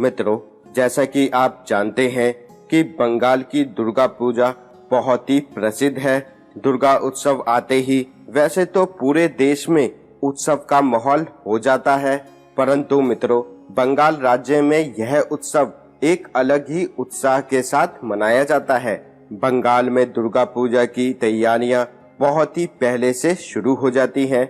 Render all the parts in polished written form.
मित्रों, जैसा कि आप जानते हैं कि बंगाल की दुर्गा पूजा बहुत ही प्रसिद्ध है। दुर्गा उत्सव आते ही वैसे तो पूरे देश में उत्सव का माहौल हो जाता है, परंतु मित्रों, बंगाल राज्य में यह उत्सव एक अलग ही उत्साह के साथ मनाया जाता है। बंगाल में दुर्गा पूजा की तैयारियां बहुत ही पहले से शुरू हो जाती हैं।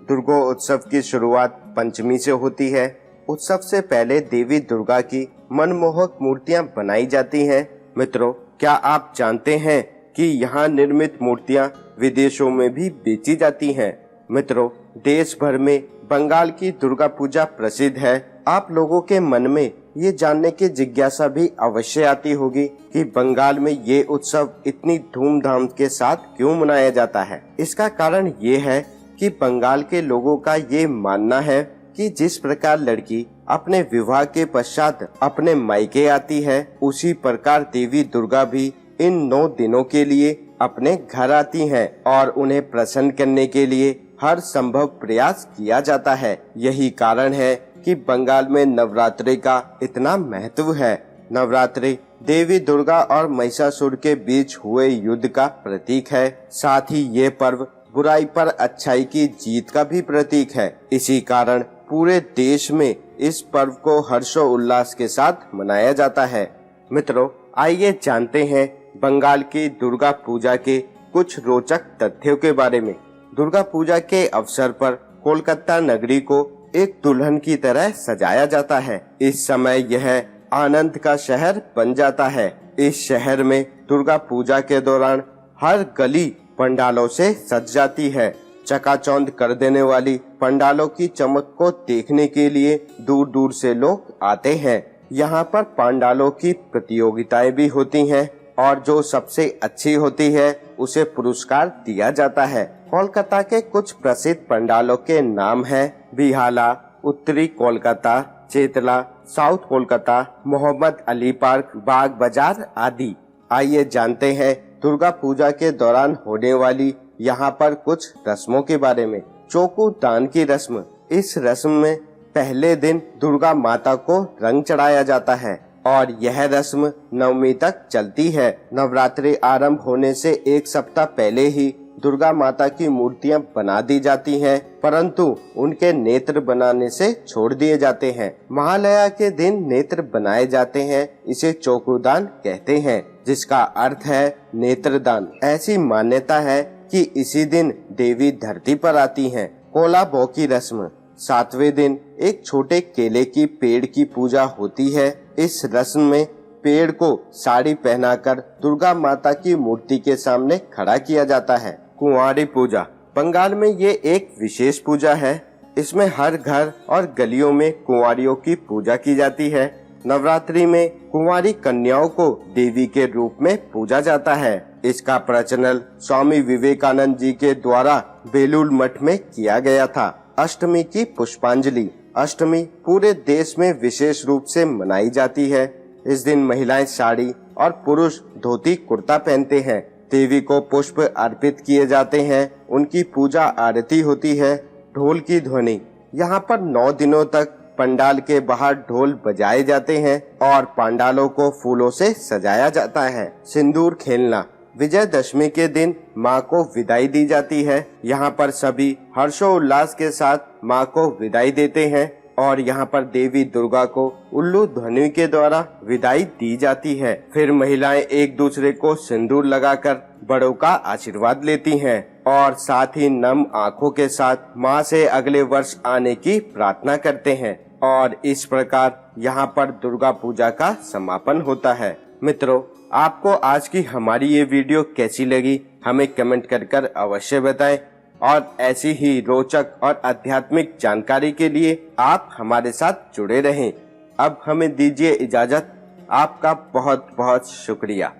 दुर्गा उत्सव की शुरुआत पंचमी से होती है। उत्सव से पहले देवी दुर्गा की मनमोहक मूर्तियां बनाई जाती हैं। मित्रों, क्या आप जानते हैं कि यहाँ निर्मित मूर्तियां विदेशों में भी बेची जाती हैं? मित्रों, देश भर में बंगाल की दुर्गा पूजा प्रसिद्ध है। आप लोगों के मन में ये जानने की जिज्ञासा भी अवश्य आती होगी कि बंगाल में ये उत्सव इतनी धूमधाम के साथ क्यों मनाया जाता है। इसका कारण ये है कि बंगाल के लोगों का ये मानना है कि जिस प्रकार लड़की अपने विवाह के पश्चात अपने मायके आती है, उसी प्रकार देवी दुर्गा भी इन 9 दिनों के लिए अपने घर आती हैं और उन्हें प्रसन्न करने के लिए हर संभव प्रयास किया जाता है। यही कारण है कि बंगाल में नवरात्रि का इतना महत्व है। नवरात्रि देवी दुर्गा और महिषासुर के बीच हुए युद्ध का प्रतीक है। साथ ही ये पर्व बुराई पर अच्छाई की जीत का भी प्रतीक है। इसी कारण पूरे देश में इस पर्व को हर्षोल्लास के साथ मनाया जाता है। मित्रों, आइए जानते हैं बंगाल की दुर्गा पूजा के कुछ रोचक तथ्यों के बारे में। दुर्गा पूजा के अवसर पर कोलकाता नगरी को एक दुल्हन की तरह सजाया जाता है। इस समय यह आनंद का शहर बन जाता है। इस शहर में दुर्गा पूजा के दौरान हर गली पंडालों से सज जाती है। चकाचौंध कर देने वाली पंडालों की चमक को देखने के लिए दूर दूर से लोग आते हैं। यहाँ पर पंडालों की प्रतियोगिताएं भी होती हैं और जो सबसे अच्छी होती है उसे पुरस्कार दिया जाता है। कोलकाता के कुछ प्रसिद्ध पंडालों के नाम हैं बिहाला, उत्तरी कोलकाता, चेतला, साउथ कोलकाता, मोहम्मद अली पार्क, बाग बाजार आदि। आइए जानते हैं दुर्गा पूजा के दौरान होने वाली यहाँ पर कुछ रस्मों के बारे में। चौकू दान की रस्म। इस रस्म में पहले दिन दुर्गा माता को रंग चढ़ाया जाता है और यह रस्म नवमी तक चलती है। नवरात्रि आरंभ होने से एक सप्ताह पहले ही दुर्गा माता की मूर्तियां बना दी जाती हैं, परंतु उनके नेत्र बनाने से छोड़ दिए जाते हैं। महालया के दिन नेत्र बनाए जाते हैं। इसे चौकुदान कहते हैं, जिसका अर्थ है नेत्रदान। ऐसी मान्यता है कि इसी दिन देवी धरती पर आती हैं। कोला बो की रस्म। 7वें दिन एक छोटे केले की पेड़ की पूजा होती है। इस रस्म में पेड़ को साड़ी पहनाकर दुर्गा माता की मूर्ति के सामने खड़ा किया जाता है। कुंवारी पूजा। बंगाल में ये एक विशेष पूजा है। इसमें हर घर और गलियों में कुंवारियों की पूजा की जाती है। नवरात्रि में कुंवारी कन्याओं को देवी के रूप में पूजा जाता है। इसका प्रचलन स्वामी विवेकानंद जी के द्वारा बेलूर मठ में किया गया था। अष्टमी की पुष्पांजलि। अष्टमी पूरे देश में विशेष रूप से मनाई जाती है। इस दिन महिलाएं साड़ी और पुरुष धोती कुर्ता पहनते हैं। देवी को पुष्प अर्पित किए जाते हैं। उनकी पूजा आरती होती है। ढोल की ध्वनि। यहाँ पर 9 दिनों तक पंडाल के बाहर ढोल बजाए जाते हैं और पंडालों को फूलों से सजाया जाता है। सिंदूर खेलना। विजयदशमी के दिन माँ को विदाई दी जाती है। यहाँ पर सभी हर्षोल्लास के साथ माँ को विदाई देते हैं और यहाँ पर देवी दुर्गा को उल्लू ध्वनि के द्वारा विदाई दी जाती है। फिर महिलाएं एक दूसरे को सिंदूर लगाकर बड़ों का आशीर्वाद लेती हैं और साथ ही नम आंखों के साथ माँ से अगले वर्ष आने की प्रार्थना करते हैं और इस प्रकार यहाँ पर दुर्गा पूजा का समापन होता है। मित्रों, आपको आज की हमारी ये वीडियो कैसी लगी हमें कमेंट कर अवश्य बताएं और ऐसी ही रोचक और आध्यात्मिक जानकारी के लिए आप हमारे साथ जुड़े रहें। अब हमें दीजिए इजाजत। आपका बहुत बहुत शुक्रिया।